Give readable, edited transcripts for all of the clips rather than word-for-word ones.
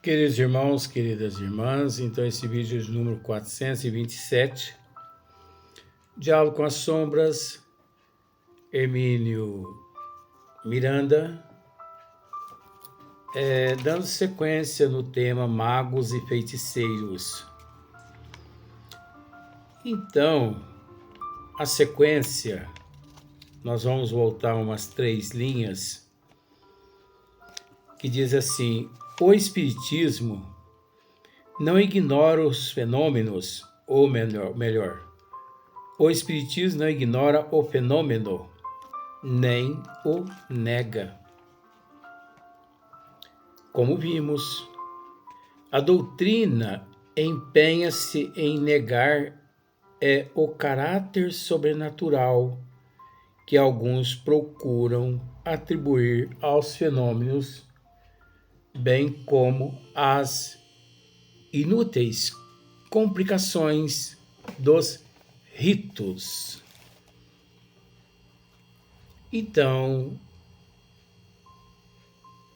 Queridos irmãos, queridas irmãs, então esse vídeo é de número 427, Diálogo com as Sombras, Hermínio Miranda, dando sequência no tema Magos e Feiticeiros. Então, a sequência, nós vamos voltar umas 3 linhas, que diz assim: o Espiritismo não ignora os fenômenos, ou melhor, o Espiritismo não ignora o fenômeno, nem o nega. Como vimos, a doutrina empenha-se em negar o caráter sobrenatural que alguns procuram atribuir aos fenômenos, bem como as inúteis complicações dos ritos. Então,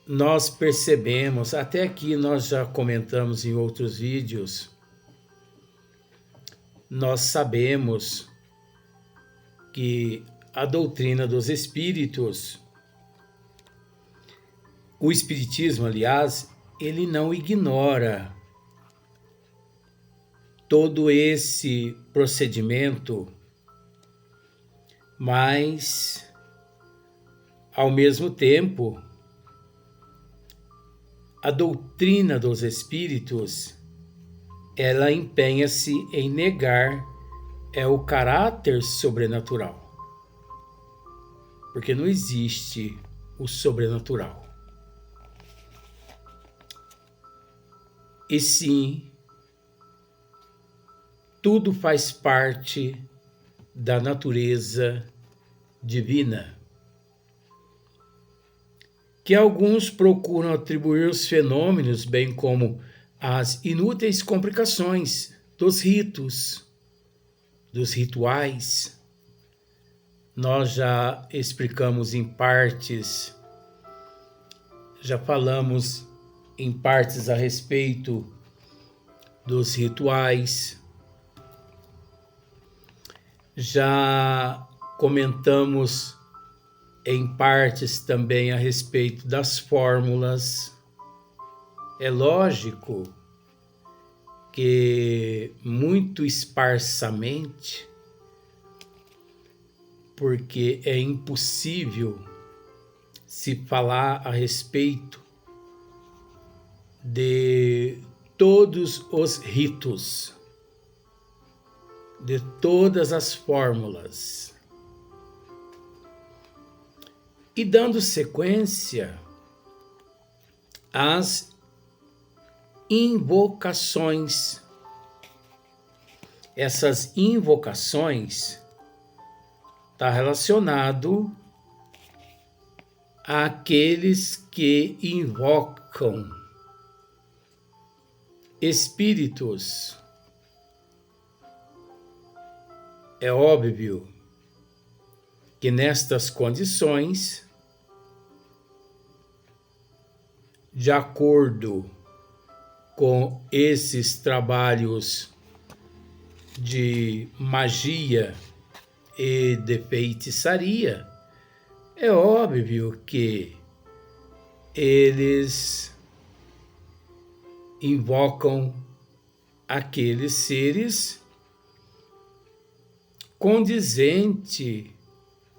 nós percebemos, até aqui nós já comentamos em outros vídeos, nós sabemos que a doutrina dos espíritos, o espiritismo, aliás, ele não ignora todo esse procedimento, mas, ao mesmo tempo, a doutrina dos espíritos, ela empenha-se em negar o caráter sobrenatural, porque não existe o sobrenatural. E sim, tudo faz parte da natureza divina, que alguns procuram atribuir os fenômenos, bem como as inúteis complicações dos ritos, dos rituais. Nós já explicamos em partes, já falamos em partes a respeito dos rituais, já comentamos em partes também a respeito das fórmulas. É lógico que muito esparsamente, porque é impossível se falar a respeito de todos os ritos, de todas as fórmulas. E dando sequência às invocações. Essas invocações está relacionado àqueles que invocam espíritos. É óbvio que nestas condições, de acordo com esses trabalhos de magia e de feitiçaria, é óbvio que eles invocam aqueles seres condizente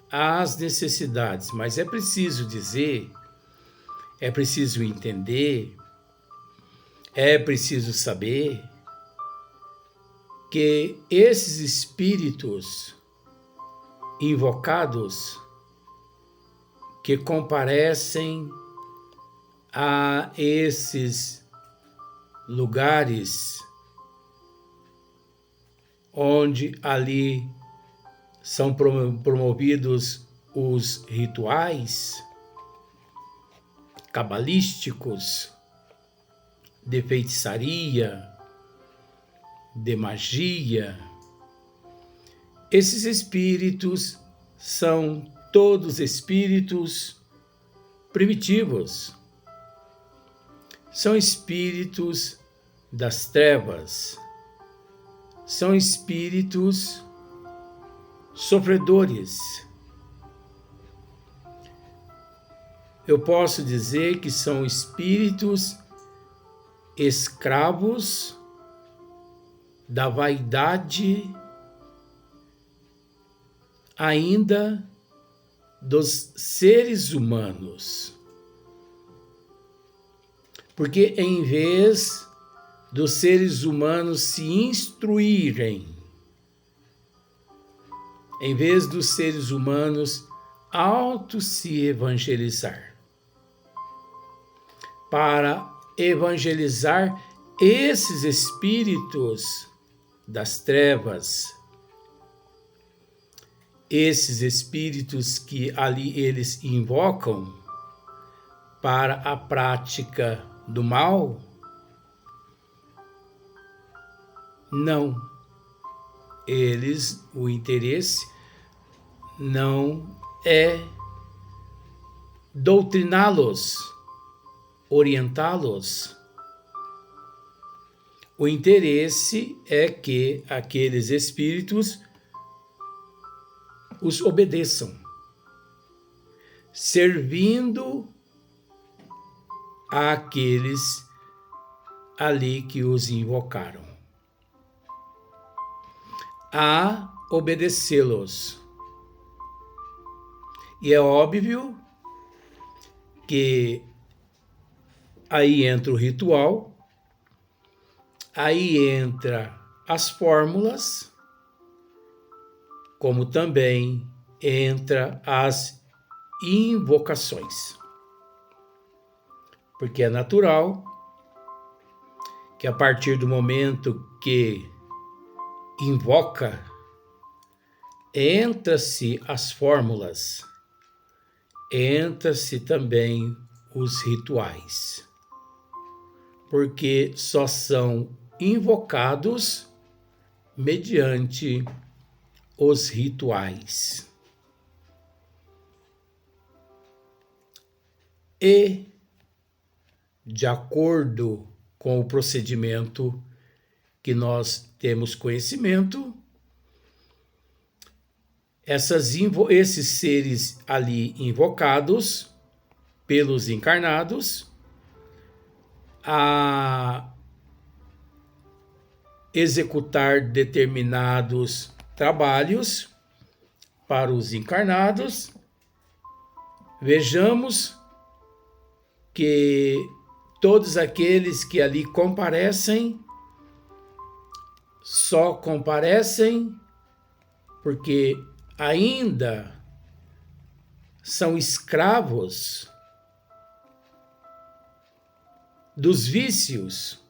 às necessidades, mas é preciso dizer, é preciso entender, é preciso saber que esses espíritos invocados que comparecem a esses lugares onde ali são promovidos os rituais cabalísticos, de feitiçaria, de magia. Esses espíritos são todos espíritos primitivos. são espíritos das trevas, são espíritos sofredores. Eu posso dizer que são espíritos escravos da vaidade ainda dos seres humanos. Porque em vez dos seres humanos se instruírem, em vez dos seres humanos se evangelizar, para evangelizar esses espíritos das trevas, esses espíritos que ali eles invocam para a prática do mal, não. O interesse não é doutriná-los, orientá-los. O interesse é que aqueles espíritos os obedeçam, servindo àqueles ali que os invocaram, a obedecê-los. E é óbvio que aí entra o ritual, aí entra as fórmulas, como também entra as invocações. Porque é natural que a partir do momento que invoca, entra-se as fórmulas, entra-se também os rituais. Porque só são invocados mediante os rituais. E, de acordo com o procedimento que nós temos conhecimento, esses seres ali invocados pelos encarnados a executar determinados trabalhos para os encarnados, vejamos que todos aqueles que ali comparecem, só comparecem porque ainda são escravos dos vícios,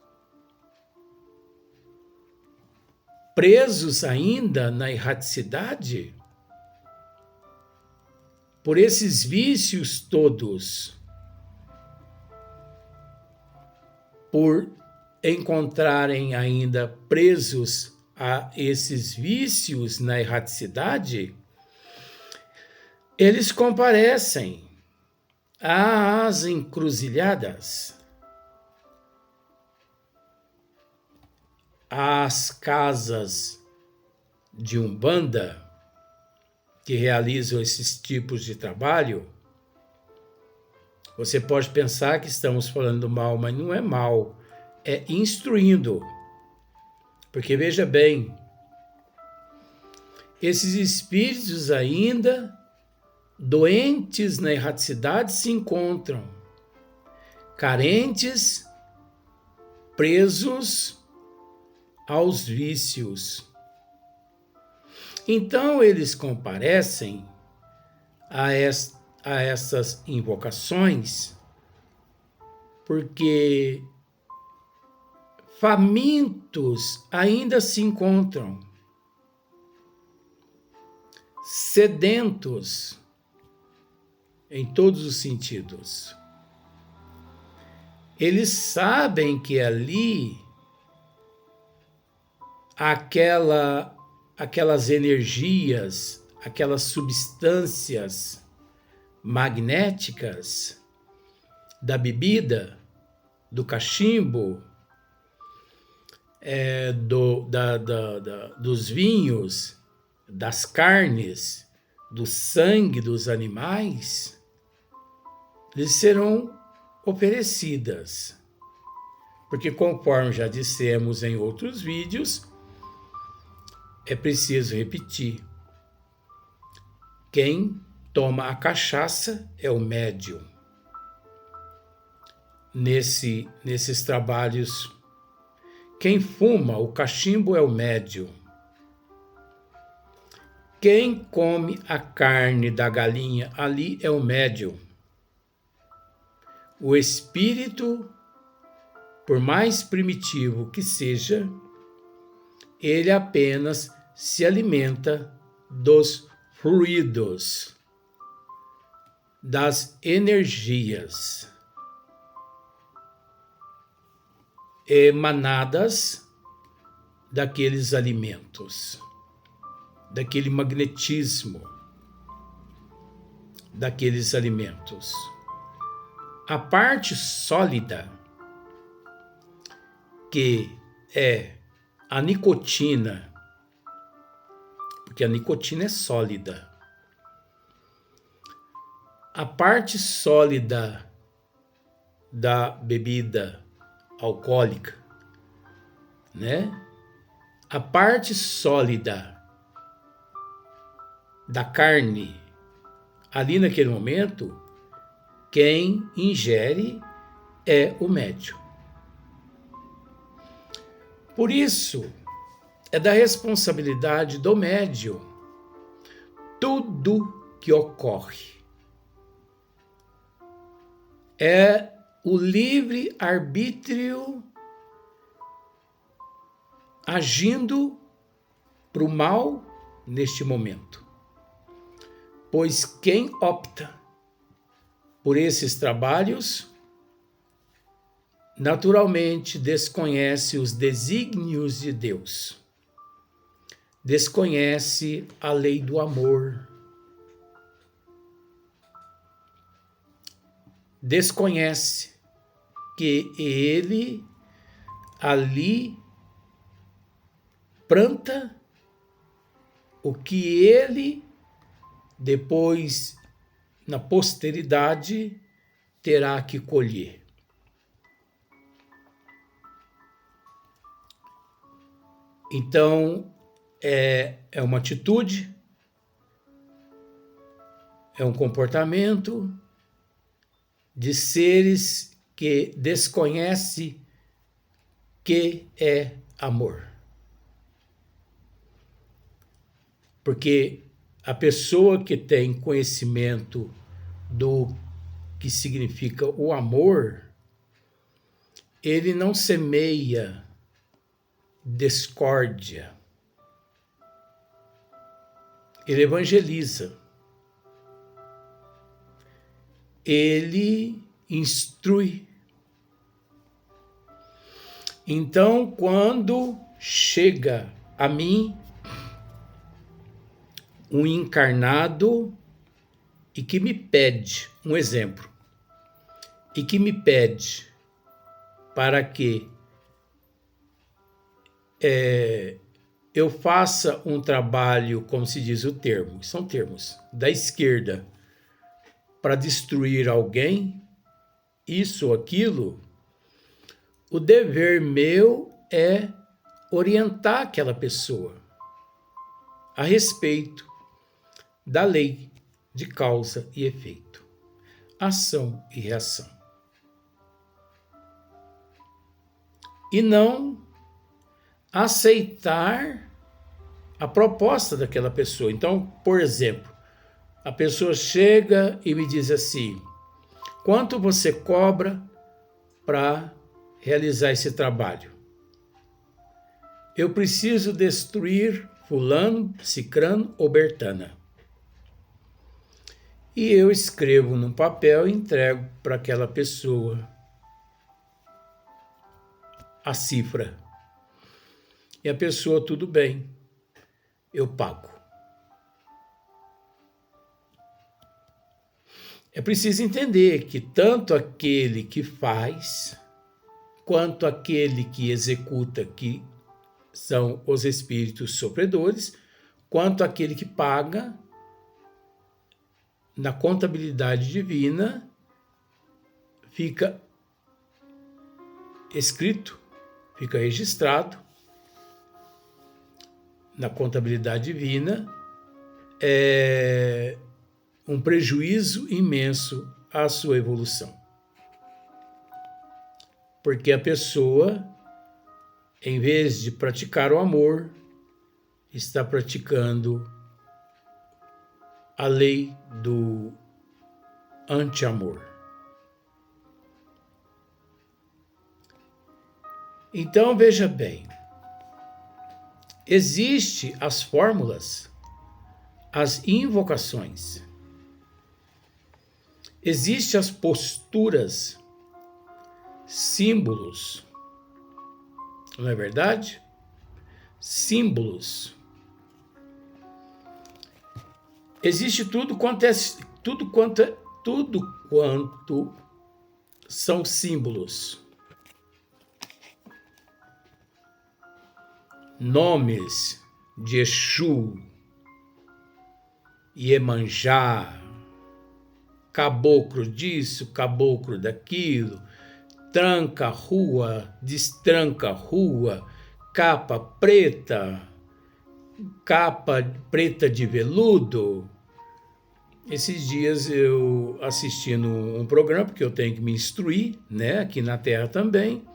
presos ainda na erraticidade, por esses vícios todos, por encontrarem ainda presos a esses vícios na erraticidade, eles comparecem às encruzilhadas, às casas de umbanda que realizam esses tipos de trabalho. Você pode pensar que estamos falando mal, mas não é mal, é instruindo. Porque veja bem, esses espíritos ainda doentes na erraticidade se encontram, carentes, presos aos vícios. Então eles comparecem a essas invocações porque famintos ainda se encontram, sedentos em todos os sentidos. Eles sabem que ali aquelas energias, aquelas substâncias magnéticas da bebida do cachimbo, dos vinhos, das carnes, do sangue dos animais, lhes serão oferecidas. Porque, conforme já dissemos em outros vídeos, é preciso repetir. Quem toma a cachaça é o médium. Nesses trabalhos, quem fuma o cachimbo é o médium. Quem come a carne da galinha ali é o médium. O espírito, por mais primitivo que seja, ele apenas se alimenta dos fluidos, das energias emanadas daqueles alimentos, daquele magnetismo daqueles alimentos. A parte sólida, que é a nicotina, porque a nicotina é sólida. A parte sólida da bebida alcoólica, né? A parte sólida da carne, ali naquele momento, quem ingere é o médium. Por isso, é da responsabilidade do médium tudo que ocorre. É o livre-arbítrio agindo para o mal neste momento. Pois quem opta por esses trabalhos, naturalmente desconhece os desígnios de Deus, desconhece a lei do amor, desconhece que ele ali planta o que ele depois, na posteridade, terá que colher. Então, é uma atitude, é um comportamento de seres que desconhecem que é amor. Porque a pessoa que tem conhecimento do que significa o amor, ele não semeia discórdia. Ele evangeliza. Ele instrui. Então, quando chega a mim um encarnado e que me pede, um exemplo, e que me pede para que eu faça um trabalho, como se diz o termo, são termos, da esquerda, para destruir alguém, isso ou aquilo, o dever meu é orientar aquela pessoa a respeito da lei de causa e efeito, ação e reação. E não aceitar a proposta daquela pessoa. Então, por exemplo, a pessoa chega e me diz assim: quanto você cobra para realizar esse trabalho? Eu preciso destruir fulano, cicrano ou bertana. E eu escrevo num papel e entrego para aquela pessoa a cifra. E a pessoa, tudo bem, eu pago. É preciso entender que tanto aquele que faz quanto aquele que executa, que são os espíritos sofredores, quanto aquele que paga na contabilidade divina, fica escrito, fica registrado na contabilidade divina, um prejuízo imenso à sua evolução. Porque a pessoa, em vez de praticar o amor, está praticando a lei do anti-amor. Então, veja bem, existem as fórmulas, as invocações, existem as posturas, símbolos, não é verdade? Símbolos. Existe tudo quanto são símbolos. Nomes de Exu, Iemanjá, caboclo disso, caboclo daquilo, tranca rua, destranca rua, capa preta de veludo. Esses dias eu assistindo um programa, porque eu tenho que me instruir, né, aqui na Terra também,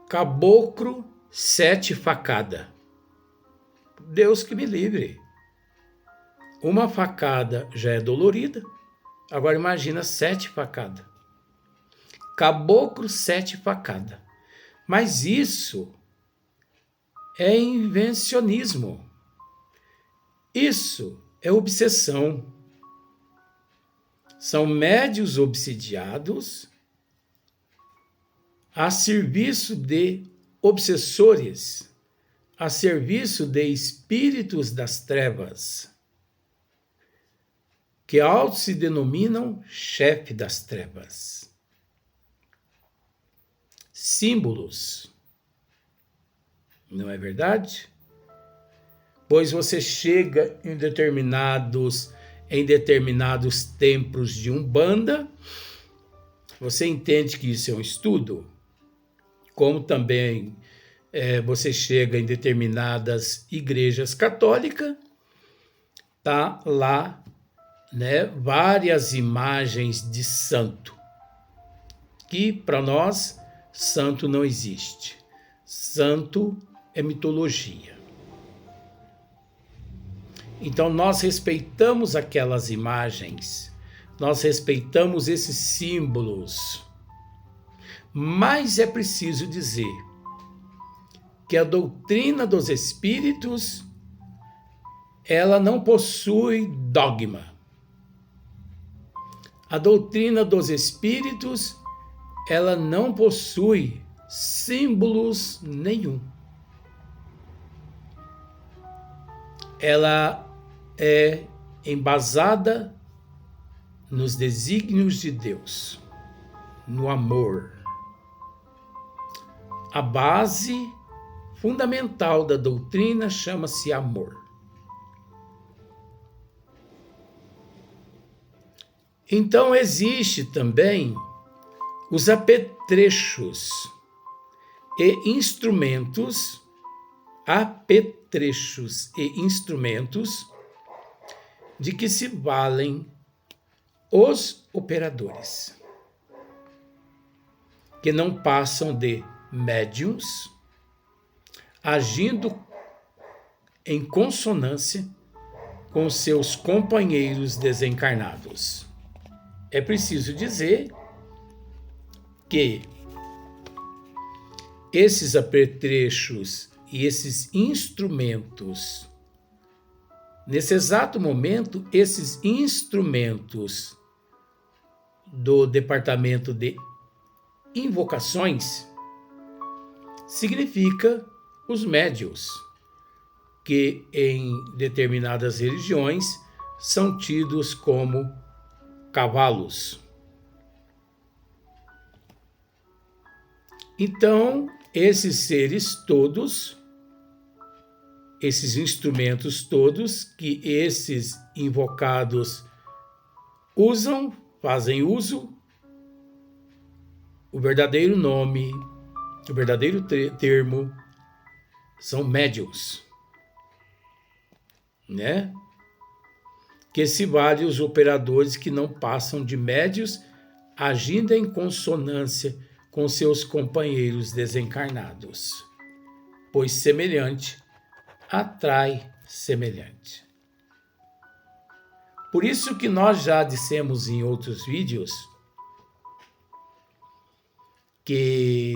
caboclo 7 facada. Deus que me livre. Uma facada já é dolorida, agora imagina 7 facadas. Caboclo 7 facada. Mas isso é invencionismo. Isso é obsessão. São médios obsidiados a serviço de obsessores, a serviço de espíritos das trevas, que auto se denominam chefe das trevas. Símbolos, não é verdade? Pois você chega em determinados templos de Umbanda, você entende que isso é um estudo, como também você chega em determinadas igrejas católicas, tá lá, né, várias imagens de santo, que para nós santo não existe. Santo é mitologia. Então nós respeitamos aquelas imagens, nós respeitamos esses símbolos, mas é preciso dizer que a doutrina dos espíritos, ela não possui dogma. A doutrina dos espíritos, ela não possui símbolos nenhum. Ela é embasada nos desígnios de Deus, no amor. A base fundamental da doutrina chama-se amor. Então existe também os apetrechos e instrumentos, de que se valem os operadores, que não passam de médiuns, agindo em consonância com seus companheiros desencarnados. É preciso dizer que esses apetrechos e esses instrumentos, nesse exato momento, esses instrumentos do departamento de invocações significa os médiuns, que em determinadas religiões são tidos como cavalos. Então, esses seres todos, esses instrumentos todos que esses invocados usam, fazem uso, o verdadeiro nome, o verdadeiro termo são médiuns, né? Que se vale os operadores que não passam de médios, agindo em consonância com seus companheiros desencarnados, pois semelhante atrai semelhante. Por isso que nós já dissemos em outros vídeos que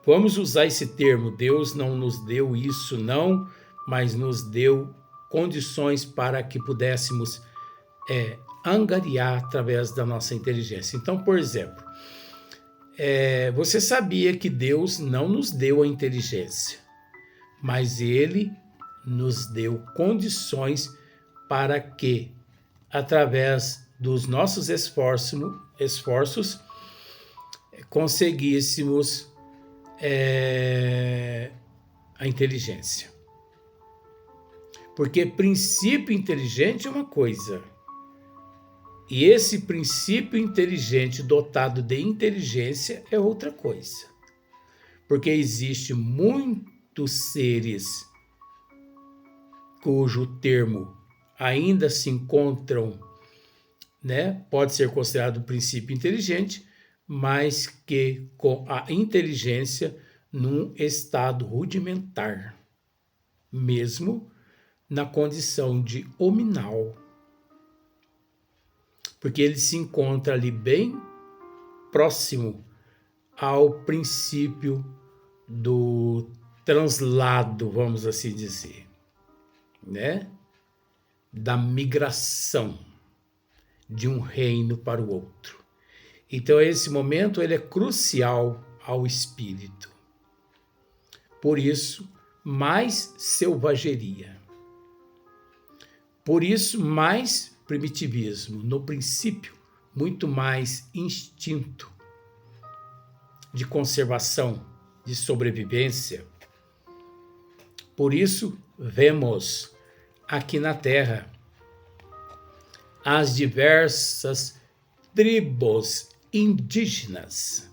vamos usar esse termo, Deus não nos deu isso não, mas nos deu condições para que pudéssemos angariar através da nossa inteligência. Então, por exemplo, você sabia que Deus não nos deu a inteligência, mas Ele nos deu condições para que, através dos nossos esforços conseguíssemos a inteligência. Porque princípio inteligente é uma coisa, e esse princípio inteligente dotado de inteligência é outra coisa. Porque existe muitos seres cujo termo ainda se encontram, né? Pode ser considerado princípio inteligente, mas que com a inteligência num estado rudimentar, mesmo na condição de hominal, porque ele se encontra ali bem próximo ao princípio do translado, vamos assim dizer, né? Da migração de um reino para o outro. Então, esse momento ele é crucial ao espírito. Por isso, mais selvageria. Por isso, mais primitivismo. No princípio, muito mais instinto de conservação, de sobrevivência. Por isso, vemos aqui na Terra as diversas tribos indígenas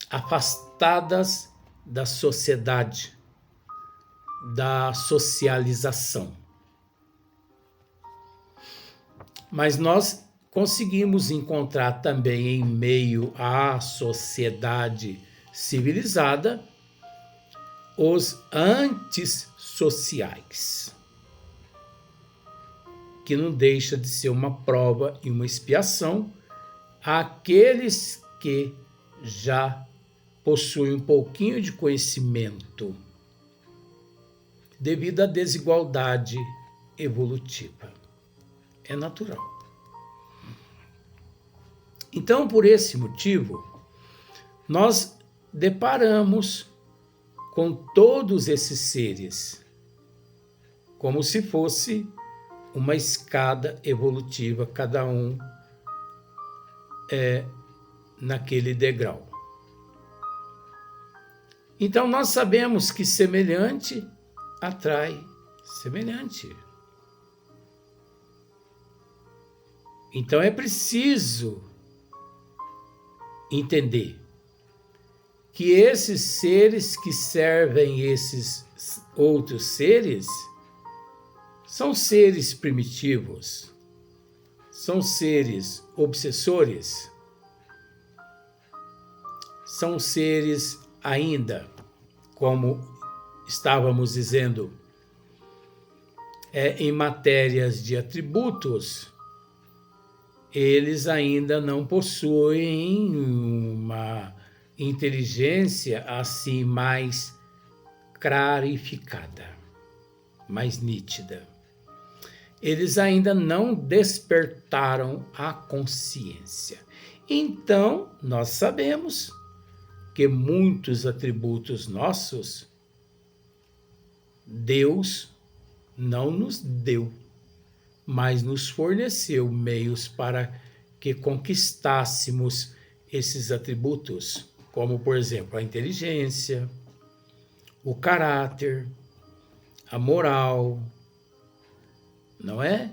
afastadas da sociedade, da socialização. Mas nós conseguimos encontrar também em meio à sociedade civilizada os antissociais, que não deixa de ser uma prova e uma expiação àqueles que já possuem um pouquinho de conhecimento devido à desigualdade evolutiva. É natural. Então, por esse motivo, nós deparamos com todos esses seres como se fosse uma escada evolutiva, cada um naquele degrau. Então, nós sabemos que semelhante atrai semelhante. Então, é preciso entender que esses seres que servem esses outros seres são seres primitivos, são seres obsessores, são seres ainda, como estávamos dizendo, em matérias de atributos, eles ainda não possuem uma inteligência assim mais clarificada, mais nítida. Eles ainda não despertaram a consciência. Então, nós sabemos que muitos atributos nossos, Deus não nos deu, mas nos forneceu meios para que conquistássemos esses atributos, como, por exemplo, a inteligência, o caráter, a moral, não é?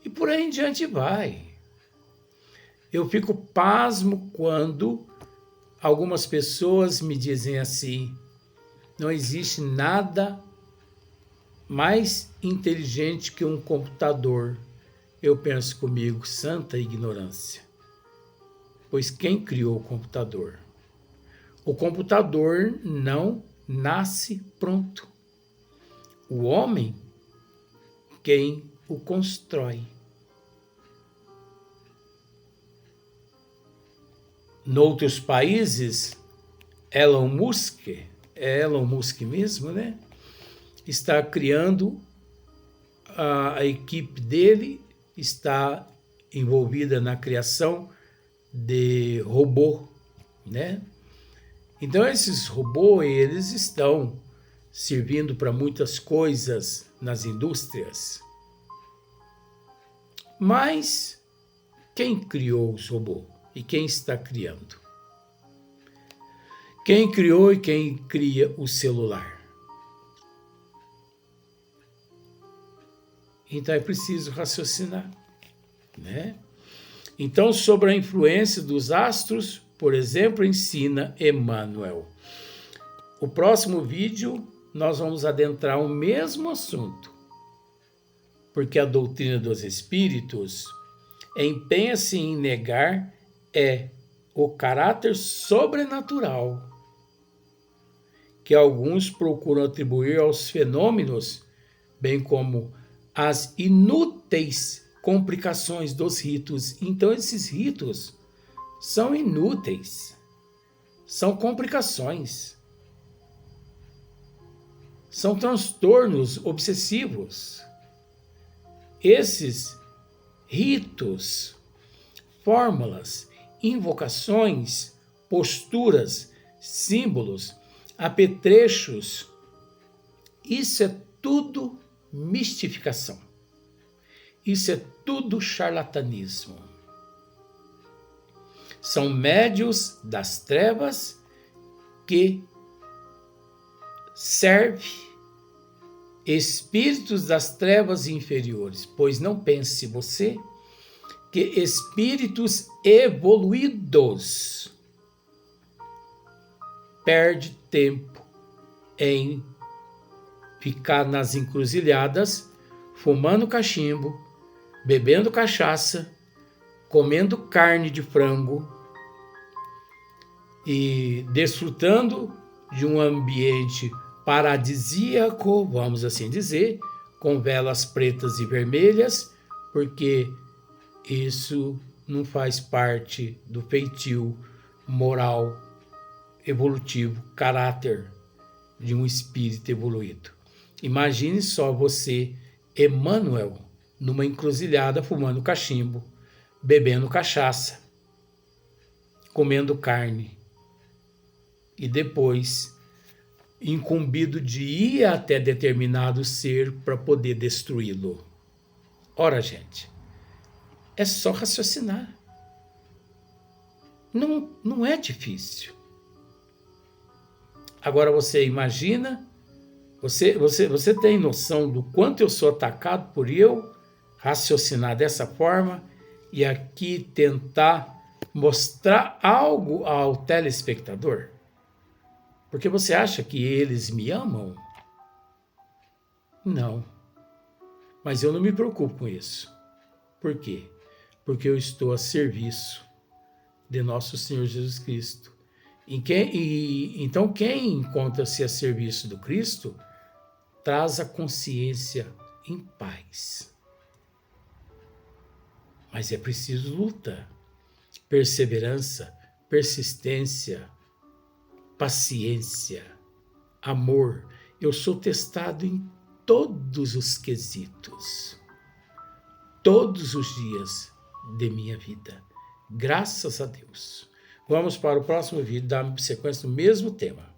E por aí em diante vai. Eu fico pasmo quando algumas pessoas me dizem assim: não existe nada mais inteligente que um computador. Eu penso comigo, santa ignorância. Pois quem criou o computador? O computador não nasce pronto. O homem, quem o constrói. Noutros países, Elon Musk, é Elon Musk mesmo, né? Está criando, a equipe dele está envolvida na criação de robô, né? Então esses robôs, eles estão servindo para muitas coisas nas indústrias. Mas quem criou os robôs e quem está criando? Quem criou e quem cria o celular? Então é preciso raciocinar, né? Então, sobre a influência dos astros, por exemplo, ensina Emmanuel. O próximo vídeo nós vamos adentrar o mesmo assunto, porque a doutrina dos espíritos empenha-se em negar o caráter sobrenatural que alguns procuram atribuir aos fenômenos, bem como as inúteis complicações dos ritos. Então, esses ritos são inúteis, são complicações, são transtornos obsessivos. Esses ritos, fórmulas, invocações, posturas, símbolos, apetrechos, isso é tudo mistificação. Isso é tudo charlatanismo. São médios das trevas que servem espíritos das trevas inferiores. Pois não pense você que espíritos evoluídos perdem tempo em ficar nas encruzilhadas, fumando cachimbo, bebendo cachaça, comendo carne de frango e desfrutando de um ambiente paradisíaco, vamos assim dizer, com velas pretas e vermelhas, porque isso não faz parte do feitio moral, evolutivo, caráter de um espírito evoluído. Imagine só você, Emmanuel, numa encruzilhada, fumando cachimbo, bebendo cachaça, comendo carne e depois incumbido de ir até determinado ser para poder destruí-lo. Ora, gente, é só raciocinar. Não é difícil. Agora você imagina, você tem noção do quanto eu sou atacado por eu raciocinar dessa forma e aqui tentar mostrar algo ao telespectador? Porque você acha que eles me amam? Não. Mas eu não me preocupo com isso. Por quê? Porque eu estou a serviço de nosso Senhor Jesus Cristo. Então, quem encontra-se a serviço do Cristo, traz a consciência em paz. Mas é preciso luta, perseverança, persistência, paciência, amor. Eu sou testado em todos os quesitos, todos os dias de minha vida. Graças a Deus. Vamos para o próximo vídeo, dar sequência no mesmo tema.